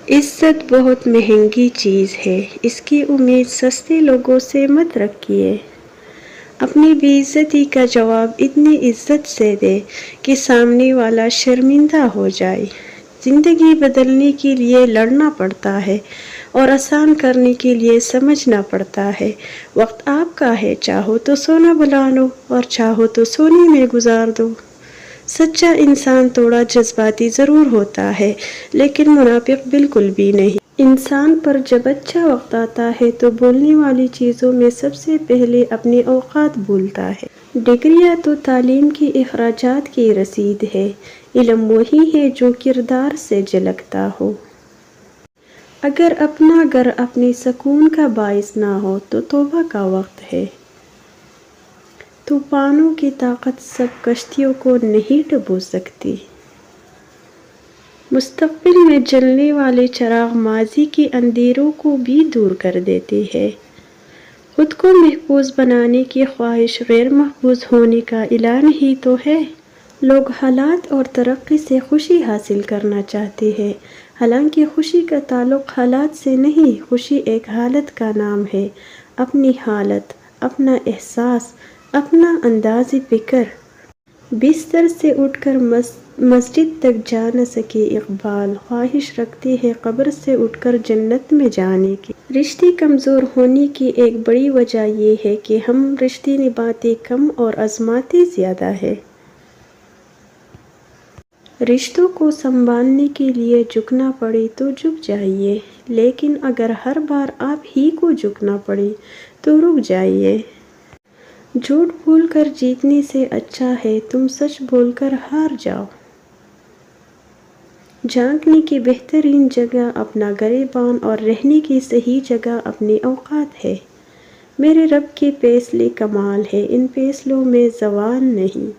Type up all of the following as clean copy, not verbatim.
عزت بہت مہنگی چیز ہے، اس کی امید سستے لوگوں سے مت رکھیے۔ اپنی بے عزتی کا جواب اتنی عزت سے دے کہ سامنے والا شرمندہ ہو جائے۔ زندگی بدلنے کے لیے لڑنا پڑتا ہے اور آسان کرنے کے لیے سمجھنا پڑتا ہے۔ وقت آپ کا ہے، چاہو تو سونا بنا لو اور چاہو تو سونے میں گزار دو۔ سچا انسان تھوڑا جذباتی ضرور ہوتا ہے لیکن منافق بالکل بھی نہیں۔ انسان پر جب اچھا وقت آتا ہے تو بولنے والی چیزوں میں سب سے پہلے اپنے اوقات بھولتا ہے۔ ڈگریاں تو تعلیم کی اخراجات کی رسید ہے۔ علم وہی ہے جو کردار سے جھلکتا ہو۔ اگر اپنا گھر اپنے سکون کا باعث نہ ہو تو توبہ کا وقت ہے۔ طوفانوں کی طاقت سب کشتیوں کو نہیں ڈبو سکتی۔ مستقبل میں جلنے والے چراغ ماضی کے اندھیروں کو بھی دور کر دیتے ہیں۔ خود کو محفوظ بنانے کی خواہش غیر محفوظ ہونے کا اعلان ہی تو ہے۔ لوگ حالات اور ترقی سے خوشی حاصل کرنا چاہتے ہیں، حالانکہ خوشی کا تعلق حالات سے نہیں، خوشی ایک حالت کا نام ہے۔ اپنی حالت، اپنا احساس، اپنا انداز فکر۔ بستر سے اٹھ کر مسجد تک جا نہ سکے اقبال، خواہش رکھتے ہیں قبر سے اٹھ کر جنت میں جانے کی۔ رشتے کمزور ہونے کی ایک بڑی وجہ یہ ہے کہ ہم رشتے نبھاتے کم اور آزماتے زیادہ ہیں۔ رشتوں کو سنبھالنے کے لیے جھکنا پڑے تو جھک جائیے، لیکن اگر ہر بار آپ ہی کو جھکنا پڑے تو رک جائیے۔ جھوٹ بول کر جیتنے سے اچھا ہے تم سچ بول کر ہار جاؤ۔ جھانکنے کی بہترین جگہ اپنا گریبان اور رہنے کی صحیح جگہ اپنے اوقات ہے۔ میرے رب کے فیصلے کمال ہے، ان فیصلوں میں زوال نہیں۔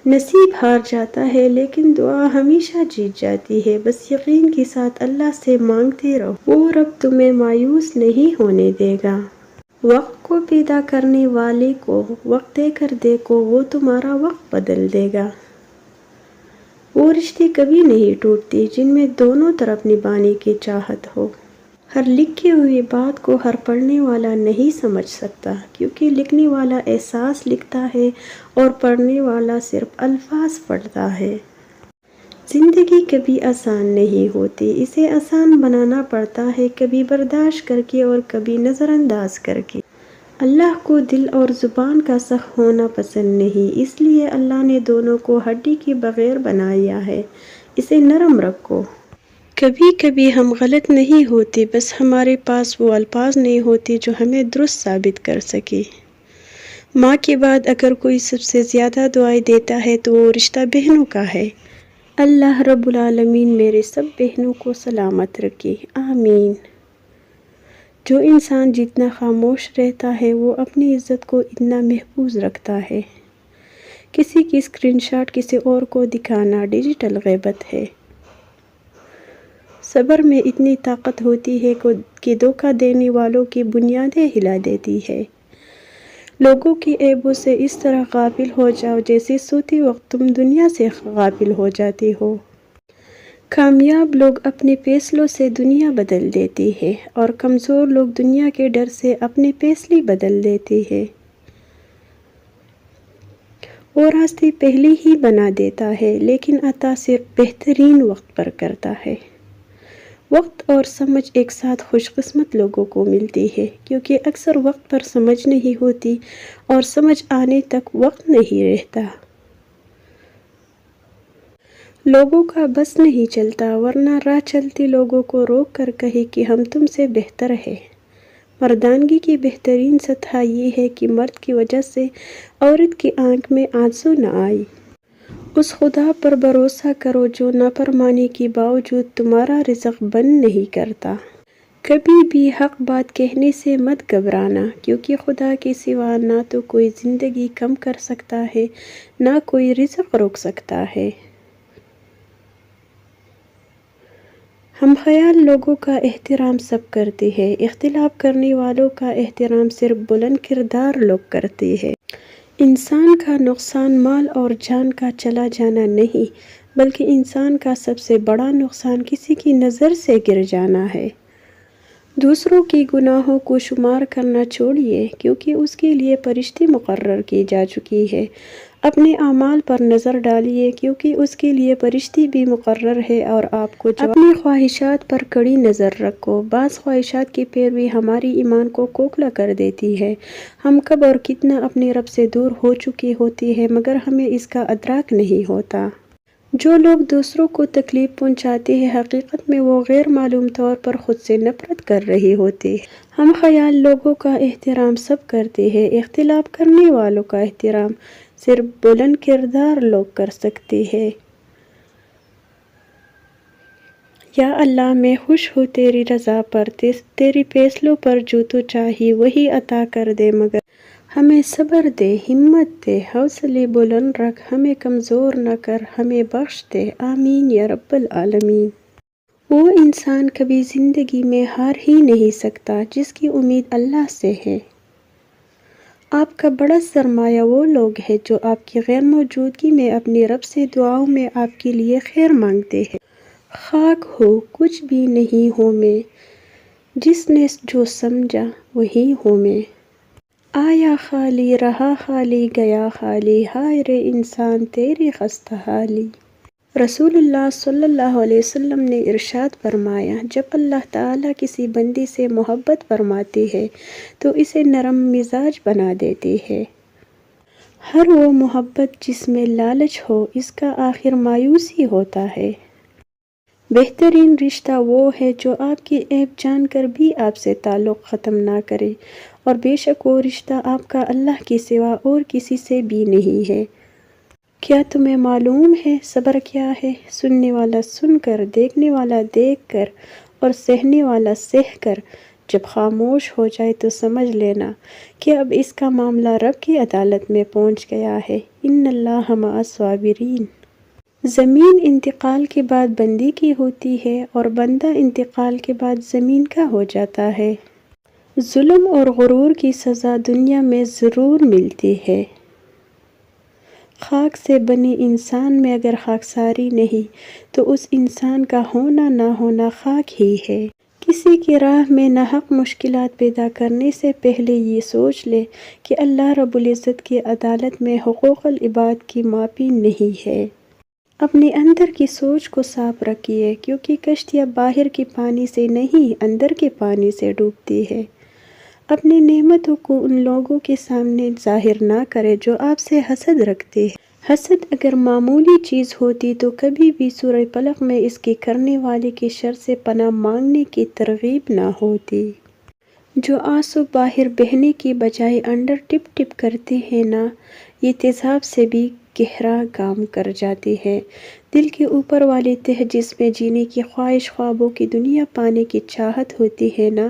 نصیب ہار جاتا ہے لیکن دعا ہمیشہ جیت جاتی ہے، بس یقین کے ساتھ اللہ سے مانگتے رہو، وہ رب تمہیں مایوس نہیں ہونے دے گا۔ وقت کو پیدا کرنے والے کو وقت دے کر دیکھو، وہ تمہارا وقت بدل دے گا۔ وہ رشتے کبھی نہیں ٹوٹتے جن میں دونوں طرف نبھانے کی چاہت ہو۔ ہر لکھی ہوئی بات کو ہر پڑھنے والا نہیں سمجھ سکتا، کیونکہ لکھنے والا احساس لکھتا ہے اور پڑھنے والا صرف الفاظ پڑھتا ہے۔ زندگی کبھی آسان نہیں ہوتی، اسے آسان بنانا پڑتا ہے، کبھی برداشت کر کے اور کبھی نظر انداز کر کے۔ اللہ کو دل اور زبان کا سخت ہونا پسند نہیں، اس لیے اللہ نے دونوں کو ہڈی کے بغیر بنایا ہے، اسے نرم رکھو۔ کبھی کبھی ہم غلط نہیں ہوتے، بس ہمارے پاس وہ الفاظ نہیں ہوتے جو ہمیں درست ثابت کر سکے۔ ماں کے بعد اگر کوئی سب سے زیادہ دعائیں دیتا ہے تو وہ رشتہ بہنوں کا ہے۔ اللہ رب العالمین میرے سب بہنوں کو سلامت رکھے، آمین۔ جو انسان جتنا خاموش رہتا ہے وہ اپنی عزت کو اتنا محفوظ رکھتا ہے۔ کسی کی اسکرین شاٹ کسی اور کو دکھانا ڈیجیٹل غیبت ہے۔ صبر میں اتنی طاقت ہوتی ہے کہ دھوکہ دینے والوں کی بنیادیں ہلا دیتی ہے۔ لوگوں کی عیبوں سے اس طرح غافل ہو جاؤ جیسے سوتے وقت تم دنیا سے غافل ہو جاتے ہو۔ کامیاب لوگ اپنے فیصلوں سے دنیا بدل دیتے ہیں اور کمزور لوگ دنیا کے ڈر سے اپنے فیصلے بدل دیتے ہیں۔ وہ راستے پہلے ہی بنا دیتا ہے لیکن عطا صرف بہترین وقت پر کرتا ہے۔ وقت اور سمجھ ایک ساتھ خوش قسمت لوگوں کو ملتی ہے، کیونکہ اکثر وقت پر سمجھ نہیں ہوتی اور سمجھ آنے تک وقت نہیں رہتا۔ لوگوں کا بس نہیں چلتا، ورنہ راہ چلتے لوگوں کو روک کر کہے کہ ہم تم سے بہتر ہیں۔ مردانگی کی بہترین سطح یہ ہے کہ مرد کی وجہ سے عورت کی آنکھ میں آنسو نہ آئے۔ اس خدا پر بھروسہ کرو جو نافرمانی کے باوجود تمہارا رزق بند نہیں کرتا۔ کبھی بھی حق بات کہنے سے مت گھبرانا، کیونکہ خدا کے سوا نہ تو کوئی زندگی کم کر سکتا ہے نہ کوئی رزق روک سکتا ہے۔ ہم خیال لوگوں کا احترام سب کرتے ہیں، اختلاف کرنے والوں کا احترام صرف بلند کردار لوگ کرتے ہیں۔ انسان کا نقصان مال اور جان کا چلا جانا نہیں، بلکہ انسان کا سب سے بڑا نقصان کسی کی نظر سے گر جانا ہے۔ دوسروں کی گناہوں کو شمار کرنا چھوڑیے، کیونکہ اس کے لیے فرشتے مقرر کی جا چکی ہے۔ اپنے اعمال پر نظر ڈالیے، کیونکہ اس کے لیے فرشتے بھی مقرر ہے اور آپ کو اپنی خواہشات پر کڑی نظر رکھو۔ بعض خواہشات کی پیروی ہماری ایمان کو کھوکھلا کر دیتی ہے۔ ہم کب اور کتنا اپنے رب سے دور ہو چکے ہوتے ہیں، مگر ہمیں اس کا ادراک نہیں ہوتا۔ جو لوگ دوسروں کو تکلیف پہنچاتے ہیں، حقیقت میں وہ غیر معلوم طور پر خود سے نفرت کر رہے ہوتے ہیں۔ ہم خیال لوگوں کا احترام سب کرتے ہیں، اختلاف کرنے والوں کا احترام صرف بلند کردار لوگ کر سکتے ہیں۔ یا اللہ، میں خوش ہوں تیری رضا پر، تیری فیصلوں پر جو تو چاہیے وہی عطا کر دے، مگر ہمیں صبر دے، ہمت دے، حوصلے بلند رکھ، ہمیں کمزور نہ کر، ہمیں بخش دے، آمین یا رب العالمین۔ وہ انسان کبھی زندگی میں ہار ہی نہیں سکتا جس کی امید اللہ سے ہے۔ آپ کا بڑا سرمایہ وہ لوگ ہیں جو آپ کی غیر موجودگی میں اپنے رب سے دعاؤں میں آپ کے لیے خیر مانگتے ہیں۔ خاک ہوں، کچھ بھی نہیں ہوں میں، جس نے جو سمجھا وہی ہوں میں۔ آیا خالی رہا خالی گیا خالی، ہائے رے انسان تیری خستہ حالی۔ رسول اللہ صلی اللہ علیہ وسلم نے ارشاد فرمایا، جب اللہ تعالیٰ کسی بندے سے محبت فرماتے ہیں تو اسے نرم مزاج بنا دیتے ہیں۔ ہر وہ محبت جس میں لالچ ہو، اس کا آخر مایوسی ہوتا ہے۔ بہترین رشتہ وہ ہے جو آپ کی عیب جان کر بھی آپ سے تعلق ختم نہ کرے، اور بے شک وہ رشتہ آپ کا اللہ کے سوا اور کسی سے بھی نہیں ہے۔ کیا تمہیں معلوم ہے صبر کیا ہے؟ سننے والا سن کر، دیکھنے والا دیکھ کر، اور سہنے والا سہ کر جب خاموش ہو جائے تو سمجھ لینا کہ اب اس کا معاملہ رب کی عدالت میں پہنچ گیا ہے۔ ان اللہ مع الصابرین۔ زمین انتقال کے بعد بندے کی ہوتی ہے، اور بندہ انتقال کے بعد زمین کا ہو جاتا ہے۔ ظلم اور غرور کی سزا دنیا میں ضرور ملتی ہے۔ خاک سے بنے انسان میں اگر خاکساری نہیں تو اس انسان کا ہونا نہ ہونا خاک ہی ہے۔ کسی کی راہ میں ناحق مشکلات پیدا کرنے سے پہلے یہ سوچ لے کہ اللہ رب العزت کی عدالت میں حقوق العباد کی ماپی نہیں ہے۔ اپنے اندر کی سوچ کو صاف رکھیے، کیونکہ کشتیاں باہر کے پانی سے نہیں اندر کے پانی سے ڈوبتی ہے۔ اپنی نعمتوں کو ان لوگوں کے سامنے ظاہر نہ کرے جو آپ سے حسد رکھتے ہیں۔ حسد اگر معمولی چیز ہوتی تو کبھی بھی سورہ فلق میں اس کے کرنے والے کے شر سے پناہ مانگنے کی ترغیب نہ ہوتی۔ جو آنسو باہر بہنے کی بجائے اندر ٹپ ٹپ کرتے ہیں نا، یہ تیزاب سے بھی گہرا کام کر جاتے ہیں۔ دل کے اوپر والی تہ جس میں جینے کی خواہش، خوابوں کی دنیا پانے کی چاہت ہوتی ہے نا،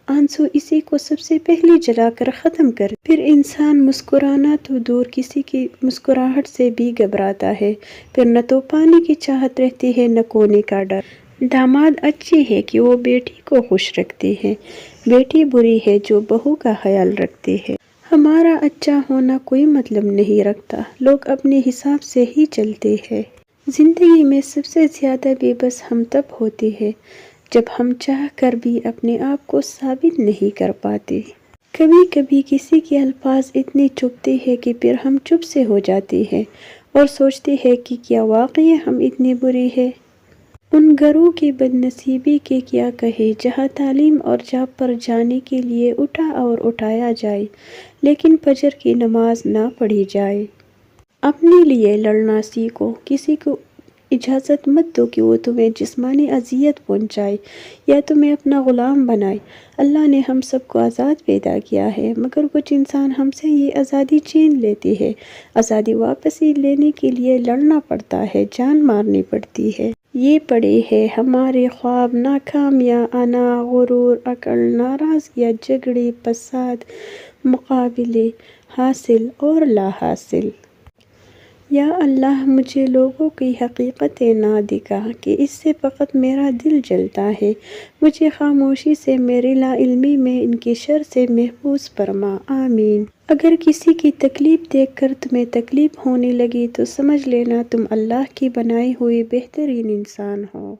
آنسو اسی کو سب سے پہلے جلا کر ختم کر۔ پھر انسان مسکرانا تو دور کسی کی مسکراہٹ سے بھی گھبراتا ہے۔ پھر نہ تو پانے کی چاہت رہتی ہے نہ کھونے کا ڈر۔ داماد اچھے ہے کہ وہ بیٹی کو خوش رکھتے ہیں، بیٹی بری ہے جو بہو کا خیال رکھتے ہیں۔ ہمارا اچھا ہونا کوئی مطلب نہیں رکھتا، لوگ اپنے حساب سے ہی چلتے ہیں۔ زندگی میں سب سے زیادہ بے بس ہم تب ہوتے ہیں جب ہم چاہ کر بھی اپنے آپ کو ثابت نہیں کر پاتے۔ کبھی کبھی کسی کے الفاظ اتنے چبھتے ہیں کہ پھر ہم چپ سے ہو جاتے ہیں اور سوچتے ہیں کہ کیا واقعی ہم اتنے برے ہیں۔ ان گھروں کی بد نصیبی کے کیا کہیں جہاں تعلیم اور جاب پر جانے کے لیے اٹھا اور اٹھایا جائے لیکن فجر کی نماز نہ پڑھی جائے۔ اپنے لیے لڑنا سیکھو، کسی کو اجازت مت دو کہ وہ تمہیں جسمانی اذیت پہنچائے یا تمہیں اپنا غلام بنائے۔ اللہ نے ہم سب کو آزاد پیدا کیا ہے، مگر کچھ انسان ہم سے یہ آزادی چھین لیتے ہیں۔ آزادی واپس لینے کے لیے لڑنا پڑتا ہے، جان مارنی پڑتی ہے۔ یہ پڑے ہیں ہمارے خواب ناکامیاں، انا، غرور، عقل، ناراضگیاں، جھگڑے، فساد، مقابلے، حاصل اور لا حاصل۔ یا اللہ مجھے لوگوں کی حقیقتیں نہ دکھا کہ اس سے فقط میرا دل جلتا ہے، مجھے خاموشی سے میری لا علمی میں ان کی شر سے محفوظ فرما، آمین۔ اگر کسی کی تکلیف دیکھ کر تمہیں تکلیف ہونے لگی تو سمجھ لینا تم اللہ کی بنائی ہوئی بہترین انسان ہو۔